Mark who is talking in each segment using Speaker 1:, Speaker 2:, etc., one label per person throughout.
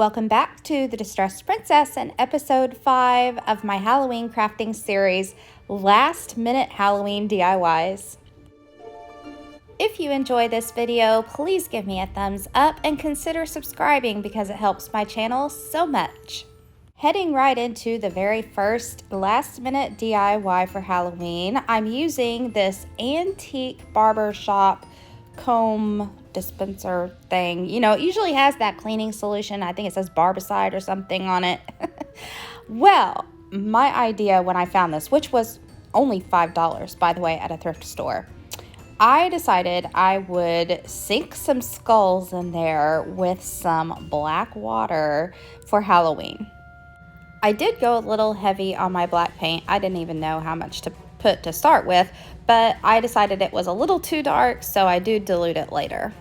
Speaker 1: Welcome back to The Distressed Princess and episode 5 of my Halloween crafting series, Last Minute Halloween DIYs. If you enjoy this video, please give me a thumbs up and consider subscribing because it helps my channel so much. Heading right into the very first last minute DIY for Halloween, I'm using this antique barbershop comb dispenser thing. You know, it usually has that cleaning solution. I think it says barbicide or something on it. Well, my idea when I found this, which was only $5, by the way, at a thrift store, I decided I would sink some skulls in there with some black water for Halloween. I did go a little heavy on my black paint. I didn't even know how much to put to start with, but I decided it was a little too dark, so I do dilute it later.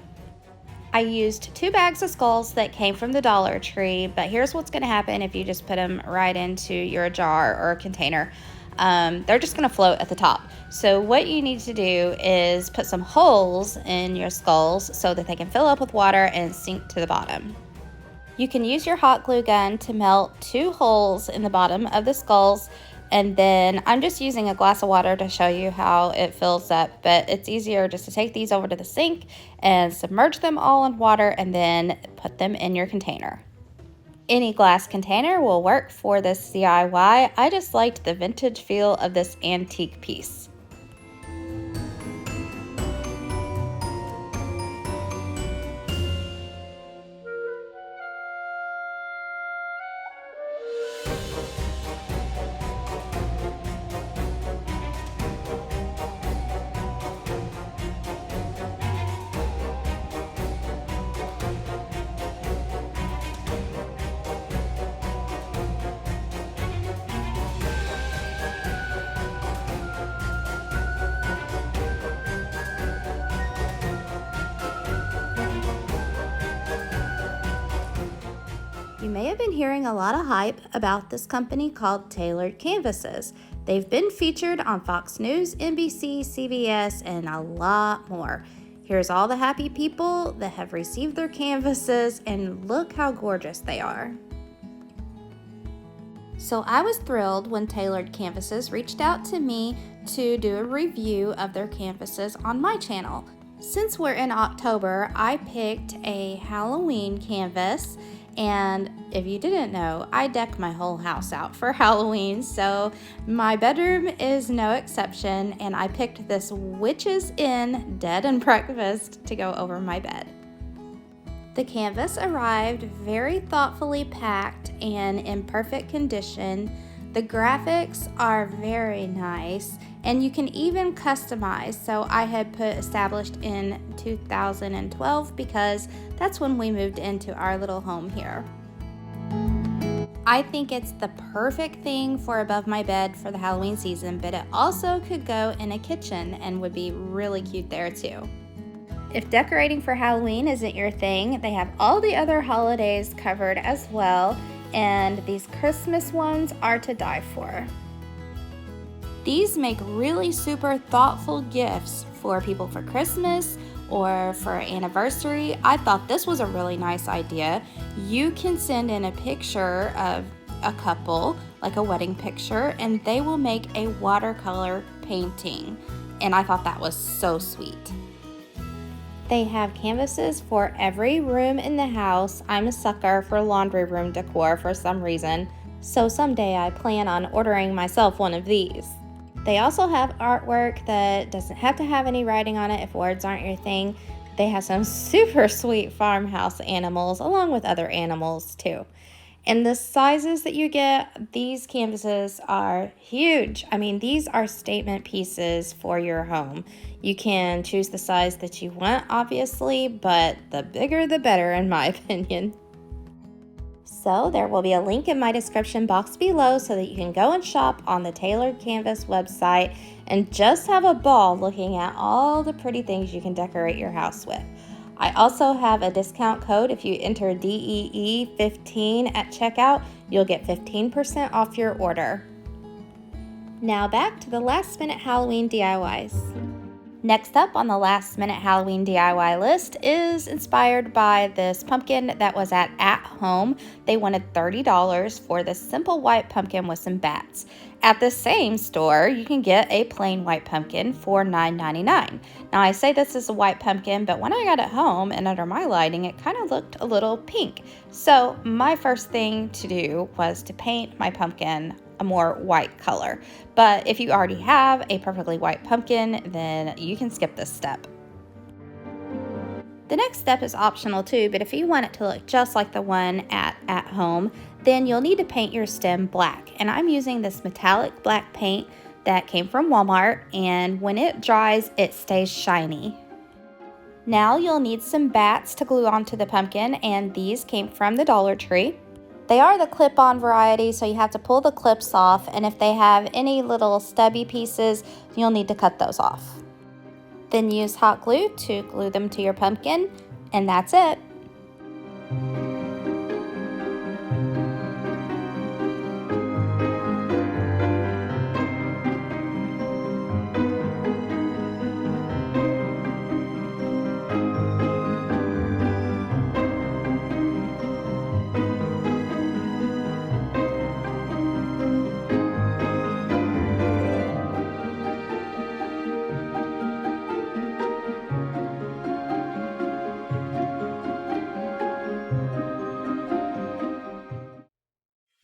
Speaker 1: I used 2 bags of skulls that came from the Dollar Tree, but here's what's going to happen if you just put them right into your jar or container. They're just going to float at the top. So what you need to do is put some holes in your skulls so that they can fill up with water and sink to the bottom. You can use your hot glue gun to melt 2 holes in the bottom of the skulls, and then I'm just using a glass of water to show you how it fills up, but it's easier just to take these over to the sink and submerge them all in water and then put them in your container. Any glass container will work for this DIY. I just liked the vintage feel of this antique piece. You may have been hearing a lot of hype about this company called Tailored Canvases. They've been featured on Fox News, NBC, CBS, and a lot more. Here's all the happy people that have received their canvases, and look how gorgeous they are. So I was thrilled when Tailored Canvases reached out to me to do a review of their canvases on my channel. Since we're in October, I picked a Halloween canvas. And if you didn't know, I deck my whole house out for Halloween, so my bedroom is no exception, and I picked this Witch's Inn Bed and Breakfast to go over my bed. The canvas arrived very thoughtfully packed and in perfect condition. The graphics are very nice, and you can even customize. So I had put established in 2012 because that's when we moved into our little home here. I think it's the perfect thing for above my bed for the Halloween season, but it also could go in a kitchen and would be really cute there too. If decorating for Halloween isn't your thing, they have all the other holidays covered as well, and these Christmas ones are to die for. These make really super thoughtful gifts for people for Christmas or for anniversary. I thought this was a really nice idea. You can send in a picture of a couple, like a wedding picture, and they will make a watercolor painting. And I thought that was so sweet. They have canvases for every room in the house. I'm a sucker for laundry room decor for some reason, so someday I plan on ordering myself one of these. They also have artwork that doesn't have to have any writing on it if words aren't your thing. They have some super sweet farmhouse animals along with other animals too. And the sizes that you get, these canvases are huge. I mean, these are statement pieces for your home. You can choose the size that you want, obviously, but the bigger the better in my opinion. So there will be a link in my description box below so that you can go and shop on the Tailored Canvas website and just have a ball looking at all the pretty things you can decorate your house with. I also have a discount code. If you enter DEE15 at checkout, you'll get 15% off your order. Now back to the last minute Halloween DIYs. Next up on the last minute Halloween DIY list is inspired by this pumpkin that was at Home. They wanted $30 for this simple white pumpkin with some bats. At the same store, you can get a plain white pumpkin for $9.99. Now I say this is a white pumpkin, but when I got it home and under my lighting, it kind of looked a little pink. So my first thing to do was to paint my pumpkin a more white color. But if you already have a perfectly white pumpkin, then you can skip this step. The next step is optional too, but if you want it to look just like the one at Home, then you'll need to paint your stem black. And I'm using this metallic black paint that came from Walmart, and when it dries, it stays shiny. Now you'll need some bats to glue onto the pumpkin, and these came from the Dollar Tree. They are the clip-on variety, so you have to pull the clips off, and if they have any little stubby pieces, you'll need to cut those off. Then use hot glue to glue them to your pumpkin, and that's it.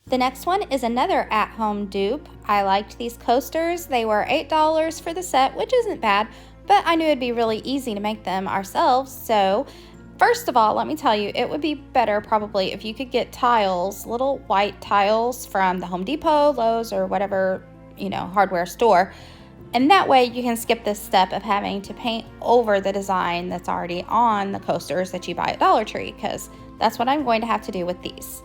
Speaker 1: The next one is another at-home dupe. I liked these coasters. They were $8 for the set, which isn't bad, but I knew it'd be really easy to make them ourselves. So first of all, let me tell you, it would be better probably if you could get tiles, little white tiles from the Home Depot, Lowe's, or whatever, hardware store. And that way you can skip this step of having to paint over the design that's already on the coasters that you buy at Dollar Tree, because that's what I'm going to have to do with these.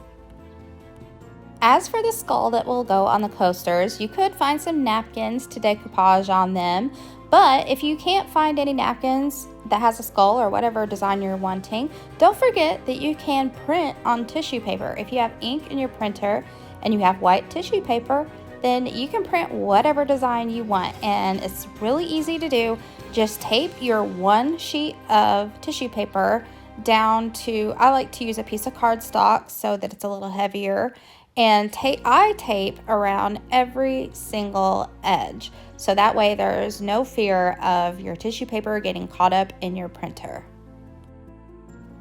Speaker 1: As for the skull that will go on the coasters, you could find some napkins to decoupage on them, but if you can't find any napkins that has a skull or whatever design you're wanting, don't forget that you can print on tissue paper. If you have ink in your printer and you have white tissue paper, then you can print whatever design you want, and it's really easy to do. Just tape your one sheet of tissue paper down to, I like to use a piece of cardstock so that it's a little heavier, and I tape around every single edge, so that way there's no fear of your tissue paper getting caught up in your printer.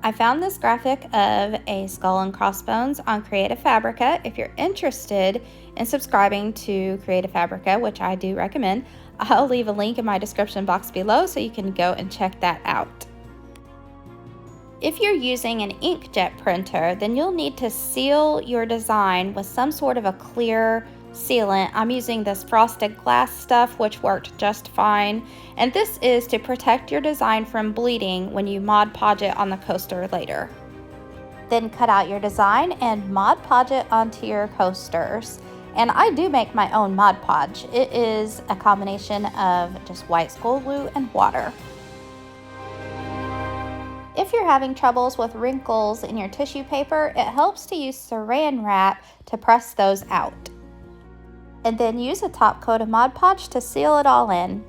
Speaker 1: I found this graphic of a skull and crossbones on Creative Fabrica. If you're interested in subscribing to Creative Fabrica, which I do recommend, I'll leave a link in my description box below so you can go and check that out. If you're using an inkjet printer, then you'll need to seal your design with some sort of a clear sealant. I'm using this frosted glass stuff, which worked just fine. And this is to protect your design from bleeding when you Mod Podge it on the coaster later. Then cut out your design and Mod Podge it onto your coasters. And I do make my own Mod Podge. It is a combination of just white school glue and water. If you're having troubles with wrinkles in your tissue paper, it helps to use saran wrap to press those out. And then use a top coat of Mod Podge to seal it all in.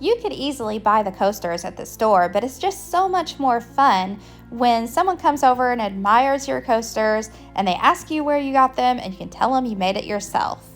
Speaker 1: You could easily buy the coasters at the store, but it's just so much more fun when someone comes over and admires your coasters and they ask you where you got them, and you can tell them you made it yourself.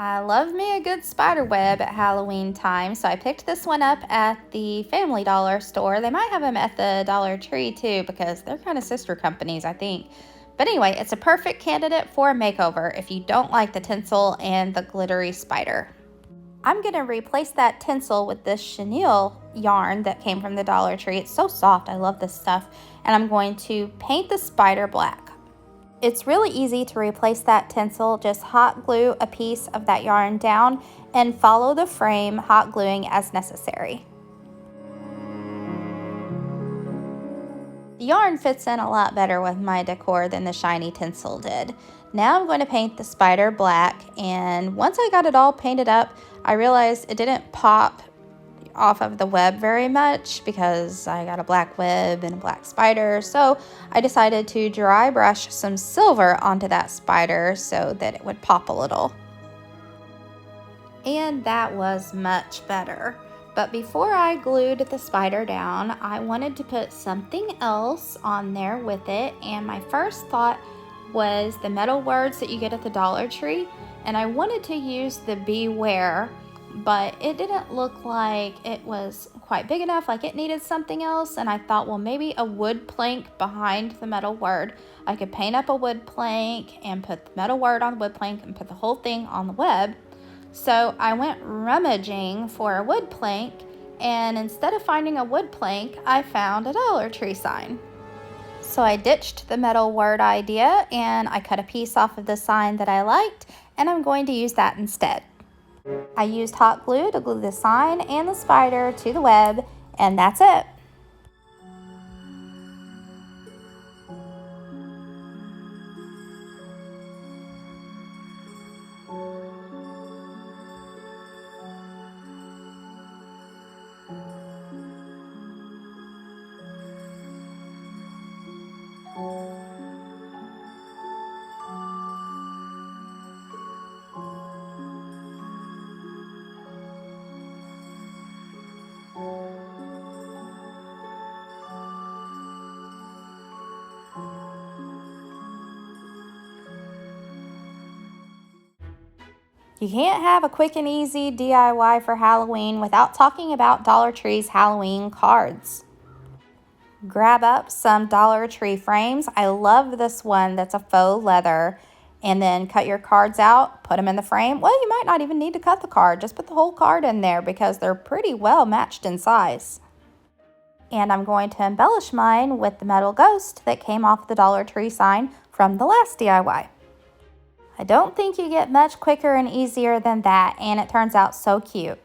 Speaker 1: I love me a good spider web at Halloween time, so I picked this one up at the Family Dollar store. They might have them at the Dollar Tree too, because they're kind of sister companies, I think. But anyway, it's a perfect candidate for a makeover if you don't like the tinsel and the glittery spider. I'm going to replace that tinsel with this chenille yarn that came from the Dollar Tree. It's so soft. I love this stuff. And I'm going to paint the spider black. It's really easy to replace that tinsel. Just hot glue a piece of that yarn down and follow the frame, hot gluing as necessary. The yarn fits in a lot better with my decor than the shiny tinsel did. Now I'm going to paint the spider black, and once I got it all painted up, I realized it didn't pop off of the web very much because I got a black web and a black spider. So I decided to dry brush some silver onto that spider so that it would pop a little. And that was much better. But before I glued the spider down, I wanted to put something else on there with it, and my first thought was the metal words that you get at the Dollar Tree, and I wanted to use the beware, but it didn't look like it was quite big enough, like it needed something else, and I thought, well, maybe a wood plank behind the metal word. I could paint up a wood plank and put the metal word on the wood plank and put the whole thing on the web. So I went rummaging for a wood plank, and instead of finding a wood plank, I found a Dollar Tree sign. So I ditched the metal word idea and I cut a piece off of the sign that I liked, and I'm going to use that instead. I used hot glue to glue the sign and the spider to the web, and that's it. You can't have a quick and easy DIY for Halloween without talking about Dollar Tree's Halloween cards. Grab up some Dollar Tree frames. I love this one that's a faux leather. And then cut your cards out, put them in the frame. Well, you might not even need to cut the card. Just put the whole card in there because they're pretty well matched in size. And I'm going to embellish mine with the metal ghost that came off the Dollar Tree sign from the last DIY. I don't think you get much quicker and easier than that, and it turns out so cute.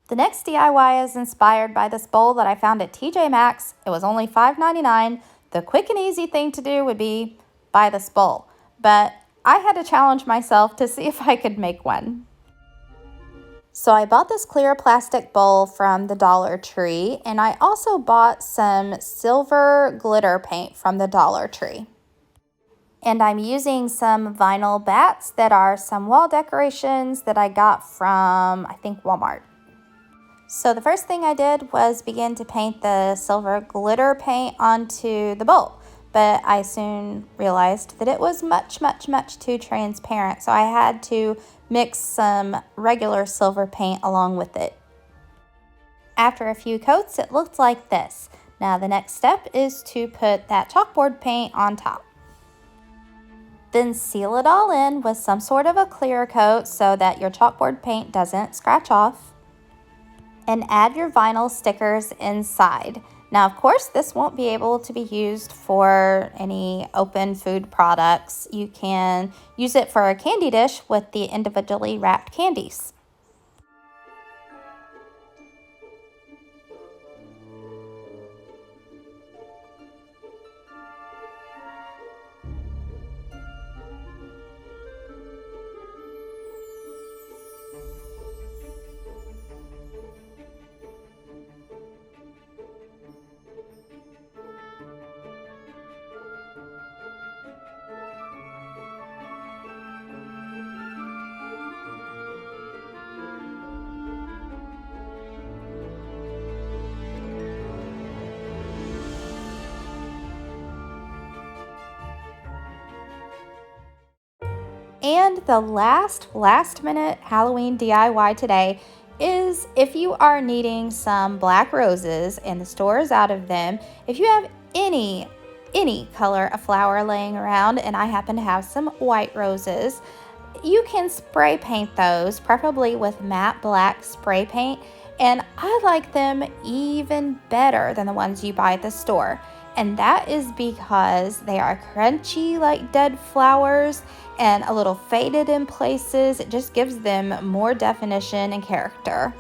Speaker 1: The next DIY is inspired by this bowl that I found at TJ Maxx. It was only $5.99. The quick and easy thing to do would be buy this bowl, but I had to challenge myself to see if I could make one. So I bought this clear plastic bowl from the Dollar Tree, and I also bought some silver glitter paint from the Dollar Tree. And I'm using some vinyl bats that are some wall decorations that I got from, I think, Walmart. So the first thing I did was begin to paint the silver glitter paint onto the bowl, but I soon realized that it was much too transparent, so I had to mix some regular silver paint along with it. After a few coats, it looked like this. Now the next step is to put that chalkboard paint on top. Then seal it all in with some sort of a clear coat so that your chalkboard paint doesn't scratch off. And add your vinyl stickers inside. Now, of course, this won't be able to be used for any open food products. You can use it for a candy dish with the individually wrapped candies. And the last minute Halloween DIY today is if you are needing some black roses and the store is out of them, if you have any color of flower laying around, and I happen to have some white roses, you can spray paint those, preferably with matte black spray paint, and I like them even better than the ones you buy at the store. And that is because they are crunchy like dead flowers and a little faded in places. It just gives them more definition and character.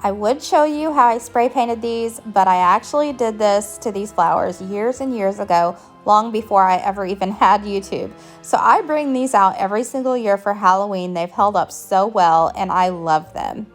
Speaker 1: I would show you how I spray painted these, but I actually did this to these flowers years and years ago, long before I ever even had YouTube. So I bring these out every single year for Halloween. They've held up so well and I love them.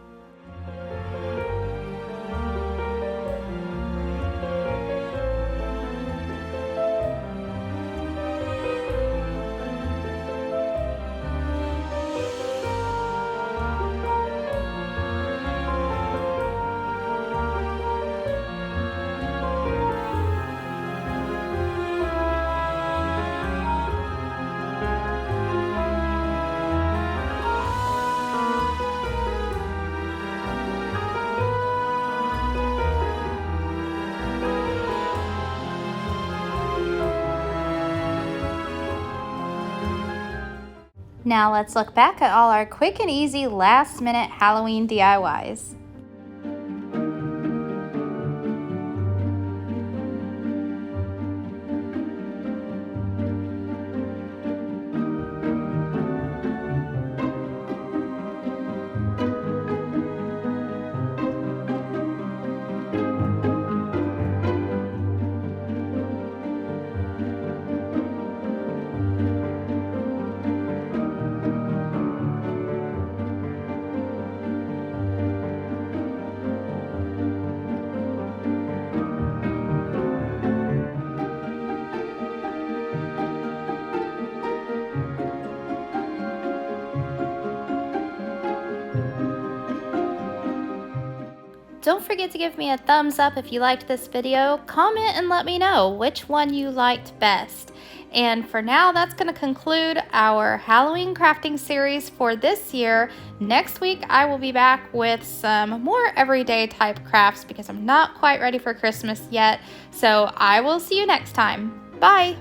Speaker 1: Now let's look back at all our quick and easy last minute Halloween DIYs. Don't forget to give me a thumbs up if you liked this video. Comment and let me know which one you liked best. And for now, that's going to conclude our Halloween crafting series for this year. Next week, I will be back with some more everyday type crafts because I'm not quite ready for Christmas yet. So I will see you next time. Bye!